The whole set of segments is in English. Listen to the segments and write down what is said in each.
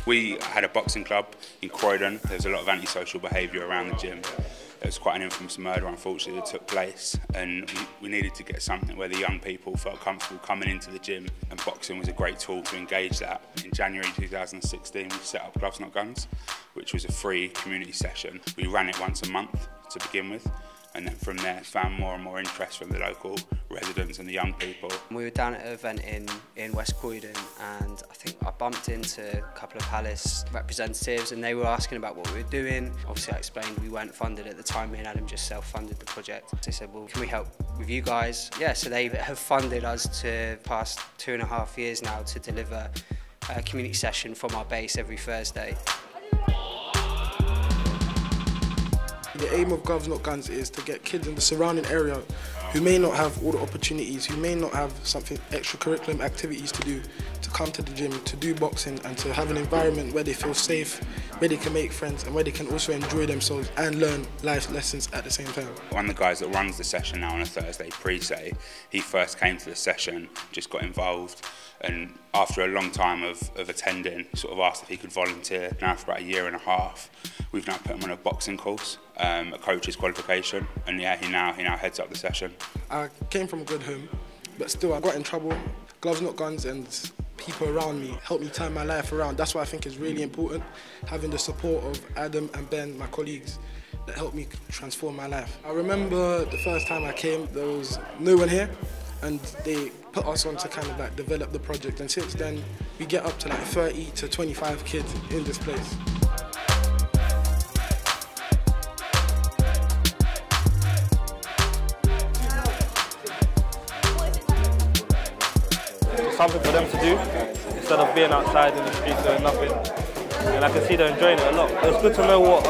We had a boxing club in Croydon. There was a lot of antisocial behaviour around the gym. There was quite an infamous murder, unfortunately, that took place, and we needed to get something where the young people felt comfortable coming into the gym, and boxing was a great tool to engage that. In January 2016, we set up Gloves Not Gunz, which was a free community session. We ran it once a month to begin with, and then from there found more and more interest from the local residents and the young people. We were down at an event in West Croydon, and I think I bumped into a couple of Palace representatives, and they were asking about what we were doing. Obviously I explained we weren't funded at the time, me and Adam just self-funded the project. They said, well, can we help with you guys? Yeah, so they have funded us to past 2.5 years now to deliver a community session from our base every Thursday. The aim of Gloves Not Gunz is to get kids in the surrounding area who may not have all the opportunities, who may not have something extracurricular activities to do, to come to the gym, to do boxing, and to have an environment where they feel safe, where they can make friends, and where they can also enjoy themselves and learn life lessons at the same time. One of the guys that runs the session now on a Thursday, Pre-Say, he first came to the session, just got involved, and after a long time of attending, sort of asked if he could volunteer. Now for about 1.5 years, we've now put him on a boxing course, a coach's qualification, and yeah, he now heads up the session. I came from a good home, but still I got in trouble. Gloves Not Gunz and people around me helped me turn my life around. That's why I think it's really important, having the support of Adam and Ben, my colleagues, that helped me transform my life. I remember the first time I came, there was no one here, and they put us on to kind of like develop the project, and since then we get up to like 30 to 25 kids in this place. Something for them to do instead of being outside in the streets doing nothing, and I can see they're enjoying it a lot. It was good to know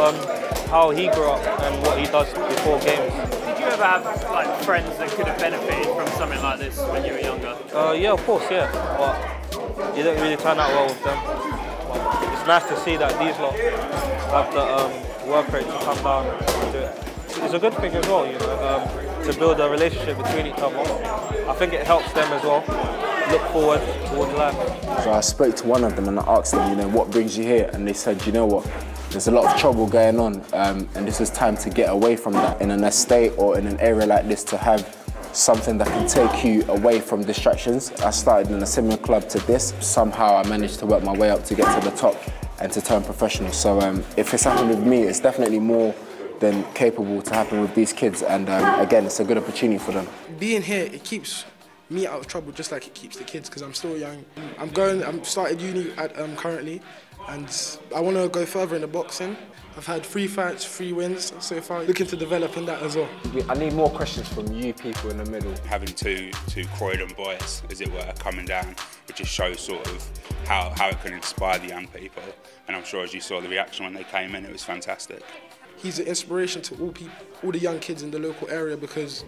how he grew up and what he does before games. Did you ever have like friends that could have benefited from something like this when you were younger? Yeah, of course, yeah. But it didn't really turn out well with them. But it's nice to see that these lot have the work rate to come down and do it. It's a good thing as well, you know, to build a relationship between each other. I think it helps them as well look forward towards life. So I spoke to one of them and I asked them, you know, what brings you here? And they said, you know what, there's a lot of trouble going on, and this is time to get away from that. In an estate or in an area like this, to have something that can take you away from distractions. I started in a similar club to this. Somehow I managed to work my way up to get to the top and to turn professional. So if it's happened with me, it's definitely more than capable to happen with these kids, and again, it's a good opportunity for them. Being here, it keeps me out of trouble just like it keeps the kids, because I'm still young. I'm started uni currently, and I want to go further in the boxing. I've had 3 fights, 3 wins so far, looking to develop in that as well. I need more questions from you people in the middle. Having two Croydon boys, as it were, coming down, it just shows sort of how it can inspire the young people, and I'm sure as you saw the reaction when they came in, it was fantastic. He's an inspiration to all the young kids in the local area, because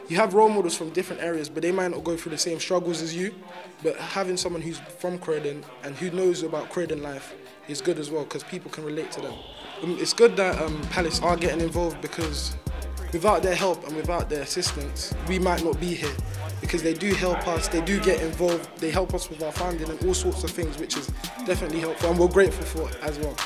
you have role models from different areas, but they might not go through the same struggles as you. But having someone who's from Croydon and who knows about Croydon life is good as well, because people can relate to them. It's good that Palace are getting involved, because without their help and without their assistance, we might not be here. Because they do help us, they do get involved, they help us with our funding and all sorts of things, which is definitely helpful, and we're grateful for it as well.